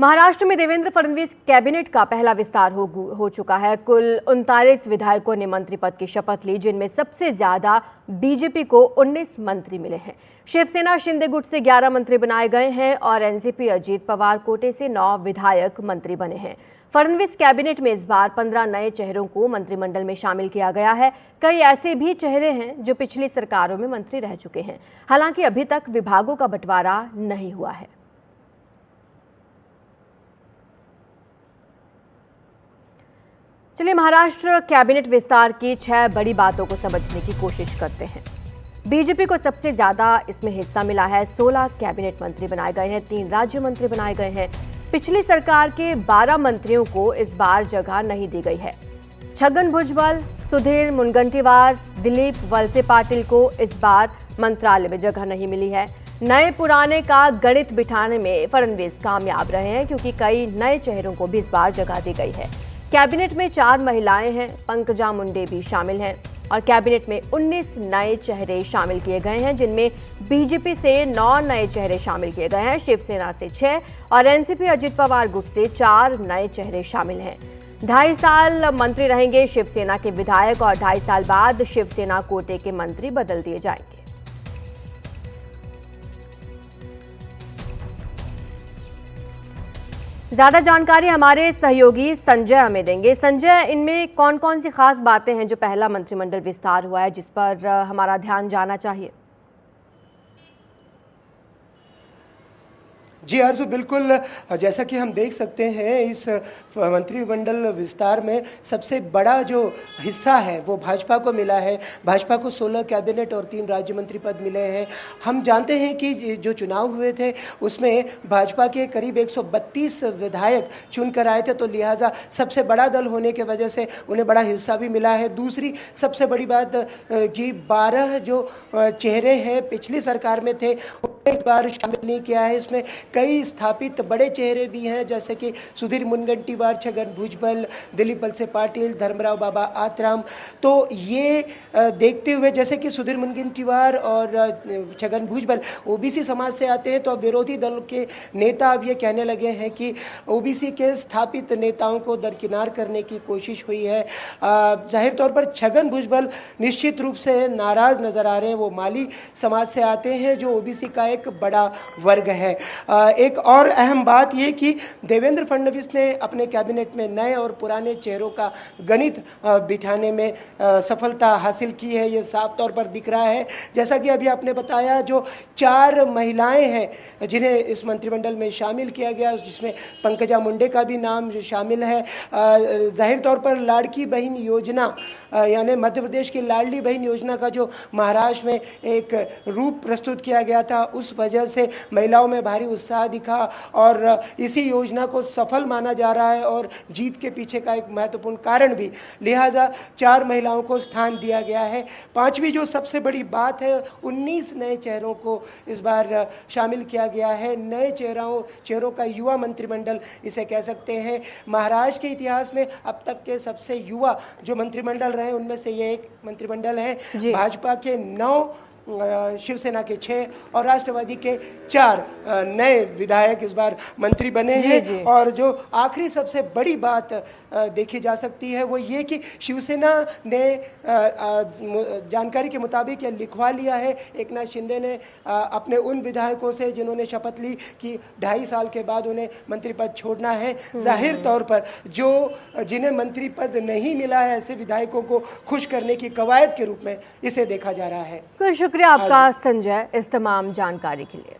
महाराष्ट्र में देवेंद्र फडणवीस कैबिनेट का पहला विस्तार हो चुका है। कुल 39 विधायकों ने मंत्री पद की शपथ ली, जिनमें सबसे ज्यादा बीजेपी को 19 मंत्री मिले हैं। शिवसेना शिंदे गुट से 11 मंत्री बनाए गए हैं और एनसीपी अजीत पवार कोटे से 9 विधायक मंत्री बने हैं। फडणवीस कैबिनेट में इस बार 15 नए चेहरों को मंत्रिमंडल में शामिल किया गया है। कई ऐसे भी चेहरे हैं जो पिछली सरकारों में मंत्री रह चुके हैं। हालांकि अभी तक विभागों का बंटवारा नहीं हुआ है। चलिए महाराष्ट्र कैबिनेट विस्तार की 6 बड़ी बातों को समझने की कोशिश करते हैं। बीजेपी को सबसे ज्यादा इसमें हिस्सा मिला है। 16 कैबिनेट मंत्री बनाए गए हैं, 3 राज्य मंत्री बनाए गए हैं। पिछली सरकार के 12 मंत्रियों को इस बार जगह नहीं दी गई है। छगन भुजबल, सुधीर मुनगंटीवार, दिलीप वलसे पाटिल को इस बार मंत्रालय में जगह नहीं मिली है। नए पुराने का गणित बिठाने में फडणवीस कामयाब रहे हैं, क्योंकि कई नए चेहरों को भी इस बार जगह दी गई है। कैबिनेट में 4 महिलाएं हैं, पंकजा मुंडे भी शामिल हैं और कैबिनेट में 19 नए चेहरे शामिल किए गए हैं, जिनमें बीजेपी से 9 नए चेहरे शामिल किए गए हैं, शिवसेना से 6 और एनसीपी अजीत पवार गुट से 4 नए चेहरे शामिल हैं। 2.5 साल मंत्री रहेंगे शिवसेना के विधायक और 2.5 साल बाद शिवसेना कोटे के मंत्री बदल दिए जाएंगे। ज्यादा जानकारी हमारे सहयोगी संजय हमें देंगे। संजय, इनमें कौन कौन सी खास बातें हैं जो पहला मंत्रिमंडल विस्तार हुआ है, जिस पर हमारा ध्यान जाना चाहिए? जी अर्जु, बिल्कुल जैसा कि हम देख सकते हैं, इस मंत्रिमंडल विस्तार में सबसे बड़ा जो हिस्सा है वो भाजपा को मिला है। भाजपा को 16 कैबिनेट और 3 राज्य मंत्री पद मिले हैं। हम जानते हैं कि जो चुनाव हुए थे उसमें भाजपा के करीब 132 विधायक चुनकर आए थे, तो लिहाजा सबसे बड़ा दल होने की वजह से उन्हें बड़ा हिस्सा भी मिला है। दूसरी सबसे बड़ी बात कि 12 जो चेहरे हैं पिछली सरकार में थे उन्हें इस बार शामिल नहीं किया है। इसमें कई स्थापित बड़े चेहरे भी हैं, जैसे कि सुधीर मुनगंटीवार, छगन भुजबल, दिलीप वलसे पाटिल, धर्मराव बाबा आत्राम। तो ये देखते हुए, जैसे कि सुधीर मुनगंटीवार और छगन भुजबल ओबीसी समाज से आते हैं, तो अब विरोधी दल के नेता अब ये कहने लगे हैं कि ओबीसी के स्थापित नेताओं को दरकिनार करने की कोशिश हुई है। जाहिर तौर पर छगन भुजबल निश्चित रूप से नाराज नजर आ रहे हैं। वो माली समाज से आते हैं, जो ओबीसी का एक बड़ा वर्ग है। एक और अहम बात ये कि देवेंद्र फडणवीस ने अपने कैबिनेट में नए और पुराने चेहरों का गणित बिठाने में सफलता हासिल की है। ये साफ तौर पर दिख रहा है। जैसा कि अभी आपने बताया, जो 4 महिलाएं हैं जिन्हें इस मंत्रिमंडल में शामिल किया गया, जिसमें पंकजा मुंडे का भी नाम शामिल है। जाहिर तौर पर लाड़की बहन योजना, यानी मध्य प्रदेश की लाडली बहन योजना का जो महाराष्ट्र में एक रूप प्रस्तुत किया गया था, उस वजह से महिलाओं में भारी उत्साह दिखा और इसी योजना को सफल माना जा रहा है और जीत के पीछे का एक महत्वपूर्ण कारण भी। लिहाजा 4 महिलाओं को स्थान दिया गया है। 5वीं जो सबसे बड़ी बात है, 19 नए चेहरों को इस बार शामिल किया गया है। नए चेहरों का युवा मंत्रिमंडल इसे कह सकते हैं। महाराष्ट्र के इतिहास में अब तक के सबसे युवा जो मंत्रिमंडल रहे उनमें से ये एक मंत्रिमंडल है। भाजपा के 9, शिवसेना के 6 और राष्ट्रवादी के 4 नए विधायक इस बार मंत्री बने हैं। और जो आखिरी सबसे बड़ी बात देखी जा सकती है वो ये कि शिवसेना ने जानकारी के मुताबिक ये लिखवा लिया है, एकनाथ शिंदे ने अपने उन विधायकों से जिन्होंने शपथ ली कि 2.5 साल के बाद उन्हें मंत्री पद छोड़ना है। जाहिर तौर पर जिन्हें मंत्री पद नहीं मिला है, ऐसे विधायकों को खुश करने की कवायद के रूप में इसे देखा जा रहा है। शुक्रिया आपका संजय इस तमाम जानकारी के लिए।